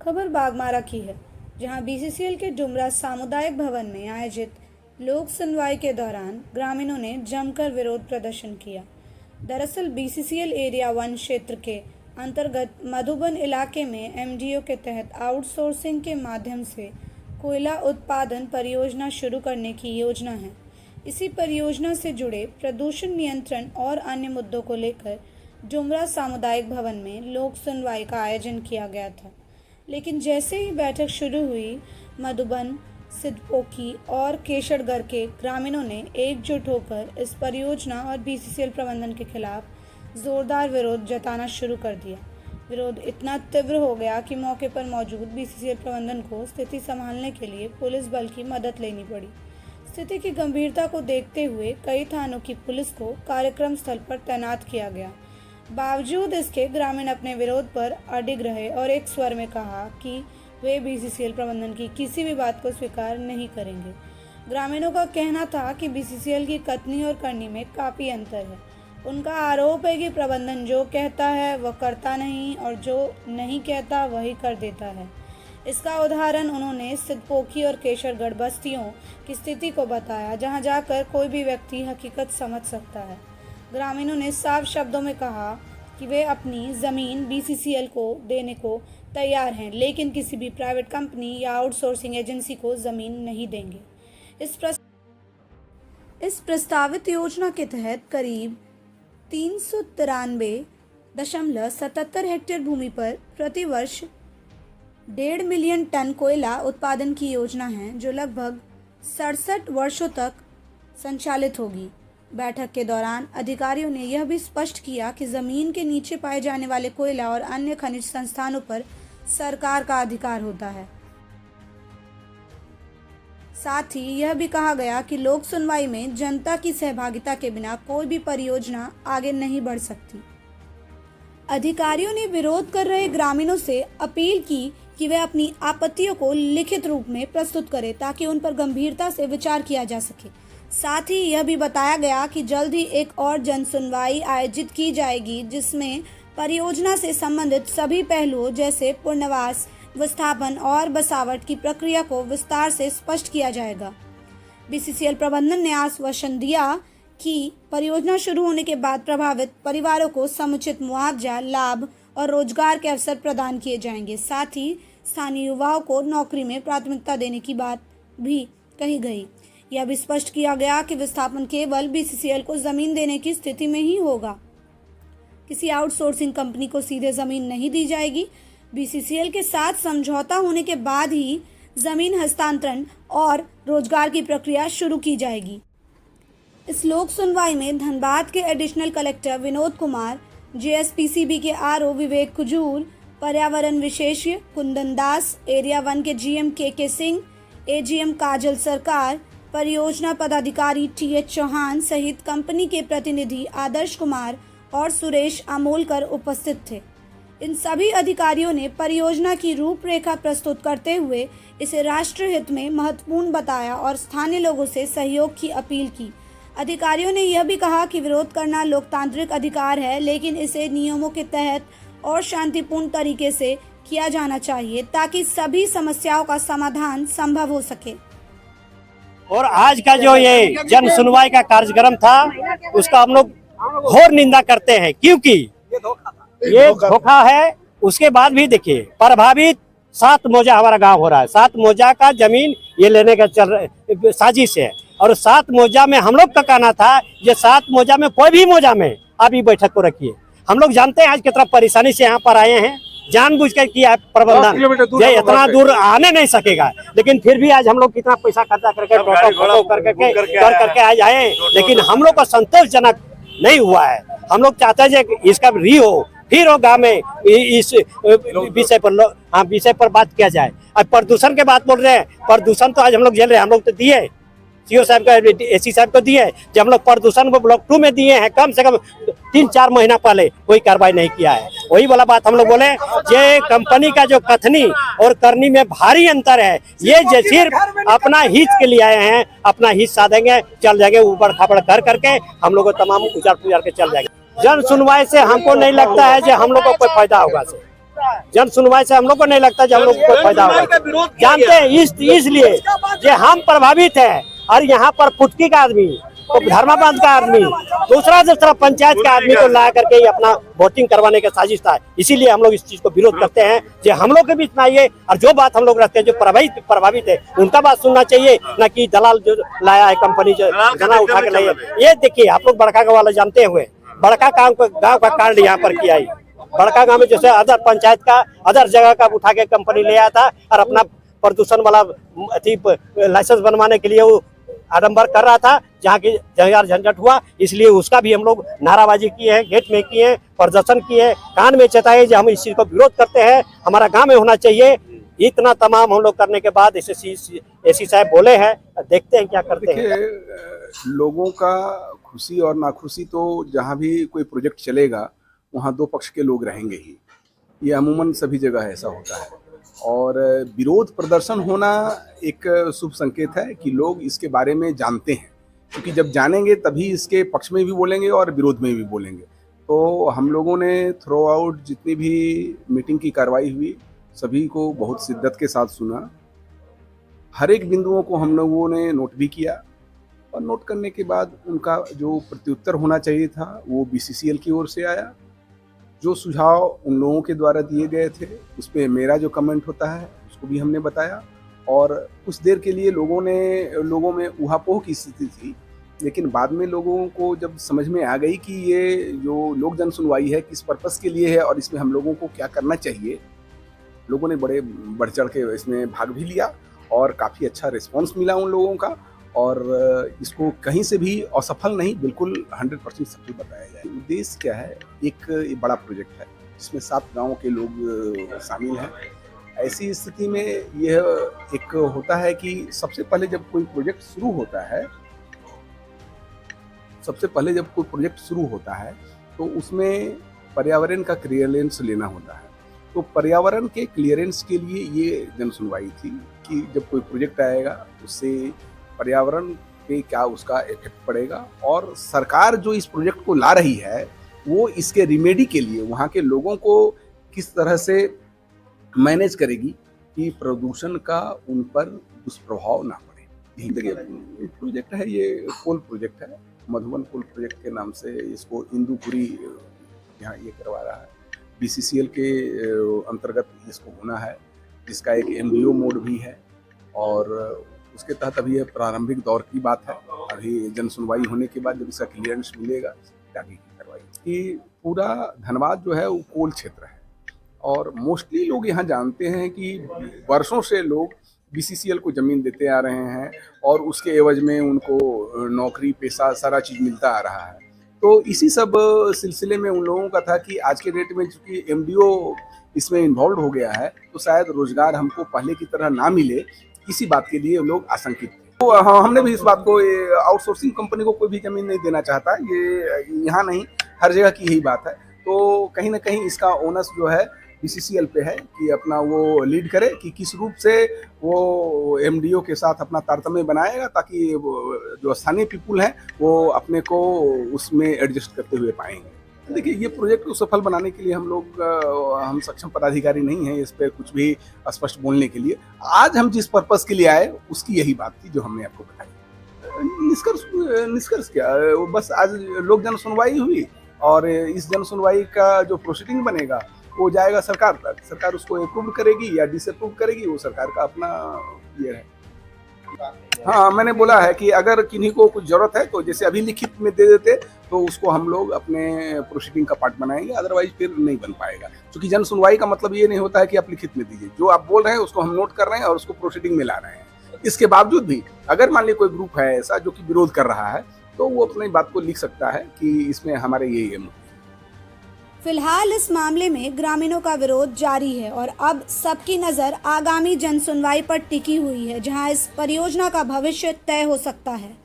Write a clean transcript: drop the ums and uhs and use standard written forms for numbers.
खबर बागमारा की है, जहां बीसीसीएल के डुमरा सामुदायिक भवन में आयोजित लोक सुनवाई के दौरान ग्रामीणों ने जमकर विरोध प्रदर्शन किया। दरअसल बीसीसीएल एरिया 1 क्षेत्र के अंतर्गत मधुबन इलाके में एमडीओ के तहत आउटसोर्सिंग के माध्यम से कोयला उत्पादन परियोजना शुरू करने की योजना है। इसी परियोजना से जुड़े प्रदूषण नियंत्रण और अन्य मुद्दों को लेकर डुमरा सामुदायिक भवन में लोक सुनवाई का आयोजन किया गया था। लेकिन जैसे ही बैठक शुरू हुई, मधुबन, सिद्धपोखी और केशड़गढ़ के ग्रामीणों ने एकजुट होकर इस परियोजना और बीसीसीएल प्रबंधन के खिलाफ जोरदार विरोध जताना शुरू कर दिया। विरोध इतना तीव्र हो गया कि मौके पर मौजूद बीसीसीएल प्रबंधन को स्थिति संभालने के लिए पुलिस बल की मदद लेनी पड़ी। स्थिति की गंभीरता को देखते हुए कई थानों की पुलिस को कार्यक्रम स्थल पर तैनात किया गया। बावजूद इसके ग्रामीण अपने विरोध पर अडिग रहे और एक स्वर में कहा कि वे बीसीसीएल प्रबंधन की किसी भी बात को स्वीकार नहीं करेंगे। ग्रामीणों का कहना था कि बीसीसीएल की कथनी और करनी में काफ़ी अंतर है। उनका आरोप है कि प्रबंधन जो कहता है वह करता नहीं और जो नहीं कहता वही कर देता है। इसका उदाहरण उन्होंने सिद्धपोखी और केशड़गढ़ बस्तियों की स्थिति को बताया, जहां जाकर कोई भी व्यक्ति हकीकत समझ सकता है। ग्रामीणों ने साफ शब्दों में कहा कि वे अपनी ज़मीन बीसीसीएल को देने को तैयार हैं, लेकिन किसी भी प्राइवेट कंपनी या आउटसोर्सिंग एजेंसी को ज़मीन नहीं देंगे। इस प्रस्तावित योजना के तहत करीब 393.77 हेक्टेयर भूमि पर प्रतिवर्ष 1.5 मिलियन टन कोयला उत्पादन की योजना है, जो लगभग 67 वर्षों तक संचालित होगी। बैठक के दौरान अधिकारियों ने यह भी स्पष्ट किया कि जमीन के नीचे पाए जाने वाले कोयला और अन्य खनिज संस्थानों पर सरकार का अधिकार होता है। साथ ही यह भी कहा गया कि लोक सुनवाई में जनता की सहभागिता के बिना कोई भी परियोजना आगे नहीं बढ़ सकती। अधिकारियों ने विरोध कर रहे ग्रामीणों से अपील की कि वे अपनी आपत्तियों को लिखित रूप में प्रस्तुत करें, ताकि उन पर गंभीरता से विचार किया जा सके। साथ ही यह भी बताया गया कि जल्द ही एक और जन सुनवाई आयोजित की जाएगी, जिसमें परियोजना से संबंधित सभी पहलुओं जैसे पुनर्वास, विस्थापन और बसावट की प्रक्रिया को विस्तार से स्पष्ट किया जाएगा। बीसीसीएल प्रबंधन ने आश्वासन दिया कि परियोजना शुरू होने के बाद प्रभावित परिवारों को समुचित मुआवजा, लाभ और रोजगार के अवसर प्रदान किए जाएंगे। साथ ही स्थानीय युवाओं को नौकरी में प्राथमिकता देने की बात भी कही गई। यह भी स्पष्ट किया गया कि विस्थापन केवल बीसीसीएल को जमीन देने की स्थिति में ही होगा। किसी आउटसोर्सिंग कंपनी को सीधे जमीन नहीं दी जाएगी। बीसीसीएल के साथ समझौता होने के बाद ही जमीन हस्तांतरण और रोजगार की प्रक्रिया शुरू की जाएगी। इस लोक सुनवाई में धनबाद के एडिशनल कलेक्टर विनोद कुमार, जेएसपीसीबी के आरओ विवेक कुजूर, पर्यावरण विशेषज्ञ कुंदन दास, एरिया 1 के जीएम के सिंह, एजीएम काजल सरकार, परियोजना पदाधिकारी टीएच चौहान सहित कंपनी के प्रतिनिधि आदर्श कुमार और सुरेश अमोलकर उपस्थित थे। इन सभी अधिकारियों ने परियोजना की रूपरेखा प्रस्तुत करते हुए इसे राष्ट्र हित में महत्वपूर्ण बताया और स्थानीय लोगों से सहयोग की अपील की। अधिकारियों ने यह भी कहा कि विरोध करना लोकतांत्रिक अधिकार है, लेकिन इसे नियमों के तहत और शांतिपूर्ण तरीके से किया जाना चाहिए, ताकि सभी समस्याओं का समाधान संभव हो सके। और आज का जो ये जन सुनवाई का कार्यक्रम था, उसका हम लोग घोर निंदा करते हैं, क्योंकि ये धोखा है। उसके बाद भी देखिए, प्रभावित 7 मौजा हमारा गांव हो रहा है। 7 मौजा का जमीन ये लेने का साजिश है। और 7 मौजा में हम लोग का कहना था, ये 7 मौजा में कोई भी मौजा में आप ये बैठक को रखिए। हम लोग जानते हैं आज कितना परेशानी से यहाँ पर आए हैं, जानबूझकर किया प्रबंधन, ये इतना दूर आने नहीं सकेगा। लेकिन फिर भी आज हम लोग कितना पैसा खर्चा करके करके आज आए, लेकिन हम लोग का संतोषजनक नहीं हुआ है। हम लोग चाहते हैं कि इसका फिर हो गाँव में इस विषय पर बात किया जाए। अब प्रदूषण के बात बोल रहे हैं, प्रदूषण तो आज हम लोग झेल रहे हैं। हम लोग तो दिए सीओ साहब का, एसी साहब को दिए, जब हम लोग प्रदूषण को ब्लॉक 2 में दिए हैं, कम से कम 3-4 महीना पहले कोई कार्रवाई नहीं किया है। वही वाला बात हम लोग बोले, ये कंपनी का जो कथनी और करनी में भारी अंतर है। ये सिर्फ अपना हित के लिए आए हैं, अपना हित साधेंगे, चल जाएंगे, ऊपर खापड़ कर करके हम लोग को तमाम उजाड़ पुजार के चल जाएंगे। जन सुनवाई से हमको नहीं लगता है कि हम लोग को कोई फायदा होगा। जन सुनवाई से हम लोग को नहीं लगता कि हम लोग को कोई फायदा होगा। जानते हैं इसलिए जो हम प्रभावित हैं, और यहाँ पर पुटकी का आदमी, तो धर्माबाद का आदमी, दूसरा पंचायत का आदमी को ला करके ही अपना वोटिंग करवाने का साजिश था। इसीलिए हम लोग इस चीज को विरोध करते हैं जो हम लोग के बीच में आइए, और जो बात हम लोग रखते हैं जो प्रभावित है उनका बात सुनना चाहिए, न कि दलाल जो लाया है कंपनी जो जना उठा के लाइए। ये देखिए आप लोग बड़का गाँव वाला जानते हुए बड़का गाँव का कांड यहाँ पर किया है। बड़का गाँव में जैसे अदर पंचायत का अदर जगह का उठा के कंपनी ले आया था और अपना प्रदूषण वाला लाइसेंस बनवाने के लिए वो आडम्बर कर रहा था, जहाँ की जंगार झंझट हुआ। इसलिए उसका भी हम लोग नाराबाजी किए हैं, गेट में किए हैं, प्रदर्शन किए हैं, कान में चेताए जो हम इस चीज को विरोध करते हैं, हमारा गांव में होना चाहिए। इतना तमाम हम लोग करने के बाद एसी साहब बोले हैं, देखते हैं क्या करते हैं। लोगों का खुशी और नाखुशी तो जहाँ भी कोई प्रोजेक्ट चलेगा वहाँ दो पक्ष के लोग रहेंगे ही, ये अमूमन सभी जगह ऐसा होता है। और विरोध प्रदर्शन होना एक शुभ संकेत है कि लोग इसके बारे में जानते हैं, क्योंकि जब जानेंगे तभी इसके पक्ष में भी बोलेंगे और विरोध में भी बोलेंगे। तो हम लोगों ने थ्रू आउट जितनी भी मीटिंग की कार्रवाई हुई सभी को बहुत शिद्दत के साथ सुना, हर एक बिंदुओं को हम लोगों ने नोट भी किया, और नोट करने के बाद उनका जो प्रत्युत्तर होना चाहिए था वो BCCL की ओर से आया। जो सुझाव उन लोगों के द्वारा दिए गए थे उस पर मेरा जो कमेंट होता है उसको भी हमने बताया, और कुछ देर के लिए लोगों में ऊहापोह की स्थिति थी, लेकिन बाद में लोगों को जब समझ में आ गई कि ये जो लोक जन सुनवाई है किस पर्पस के लिए है और इसमें हम लोगों को क्या करना चाहिए, लोगों ने बड़े बढ़ चढ़ के इसमें भाग भी लिया और काफ़ी अच्छा रिस्पॉन्स मिला उन लोगों का। और इसको कहीं से भी असफल नहीं, बिल्कुल 100% सफल बताया जाए। उद्देश्य क्या है, एक बड़ा प्रोजेक्ट है जिसमें 7 गाँव के लोग शामिल हैं। ऐसी स्थिति में यह एक होता है कि सबसे पहले जब कोई प्रोजेक्ट शुरू होता है तो उसमें पर्यावरण का क्लियरेंस लेना होता है। तो पर्यावरण के क्लियरेंस के लिए ये जन सुनवाई थी कि जब कोई प्रोजेक्ट आएगा उससे पर्यावरण पे क्या उसका इफेक्ट पड़ेगा, और सरकार जो इस प्रोजेक्ट को ला रही है वो इसके रिमेडी के लिए वहाँ के लोगों को किस तरह से मैनेज करेगी कि प्रदूषण का उन पर दुष्प्रभाव ना पड़े। देखिए प्रोजेक्ट है, ये कोल प्रोजेक्ट है, मधुबन कोल प्रोजेक्ट के नाम से इसको इंदुपुरी यहाँ ये करवा रहा है। BCCL के अंतर्गत इसको होना है, जिसका एक MDO मोड भी है, और उसके तहत अभी ये प्रारंभिक दौर की बात है। अभी जन सुनवाई होने के बाद जब इसका क्लियरेंस मिलेगा आगे की कार्रवाई। कि पूरा धनबाद जो है वो कोल क्षेत्र है, और मोस्टली लोग यहाँ जानते हैं कि वर्षों से लोग BCCL को ज़मीन देते आ रहे हैं और उसके एवज में उनको नौकरी पेशा सारा चीज़ मिलता आ रहा है। तो इसी सब सिलसिले में उन लोगों का था कि आज के डेट में चूँकि MDO इसमें इन्वॉल्व हो गया है तो शायद रोजगार हमको पहले की तरह ना मिले, इसी बात के लिए लोग आशंकित थे। तो हमने भी इस बात को, आउटसोर्सिंग कंपनी को कोई भी ज़मीन नहीं देना चाहता, ये यहाँ नहीं हर जगह की यही बात है। तो कहीं ना कहीं इसका ओनस जो है BCCL पे है कि अपना वो लीड करे कि किस रूप से वो MDO के साथ अपना तारतम्य बनाएगा, ताकि जो स्थानीय पीपुल हैं वो अपने को उसमें एडजस्ट करते हुए पाएंगे। देखिए ये प्रोजेक्ट को सफल बनाने के लिए हम सक्षम पदाधिकारी नहीं हैं इस पर कुछ भी स्पष्ट बोलने के लिए। आज हम जिस पर्पस के लिए आए उसकी यही बात थी जो हमने आपको बताई। निष्कर्ष क्या, बस आज लोक जन सुनवाई हुई, और इस जन सुनवाई का जो प्रोसीडिंग बनेगा वो जाएगा सरकार तक, सरकार उसको अप्रूव करेगी या डिसअप्रूव करेगी, वो सरकार का अपना ये है। हाँ, मैंने बोला है कि अगर किन्हीं को कुछ जरूरत है तो जैसे अभी लिखित में दे देते तो उसको हम लोग अपने प्रोसीडिंग का पार्ट बनाएंगे, अदरवाइज फिर नहीं बन पाएगा। क्योंकि जन सुनवाई का मतलब ये नहीं होता है कि आप लिखित में दीजिए, जो आप बोल रहे हैं उसको हम नोट कर रहे हैं और उसको प्रोसीडिंग में ला रहे हैं। इसके बावजूद भी अगर मान लीजिए कोई ग्रुप है ऐसा जो कि विरोध कर रहा है तो वो अपनी बात को लिख सकता है कि इसमें हमारे ये फिलहाल इस मामले में ग्रामीणों का विरोध जारी है और अब सबकी नजर आगामी जन सुनवाई पर टिकी हुई है, जहां इस परियोजना का भविष्य तय हो सकता है।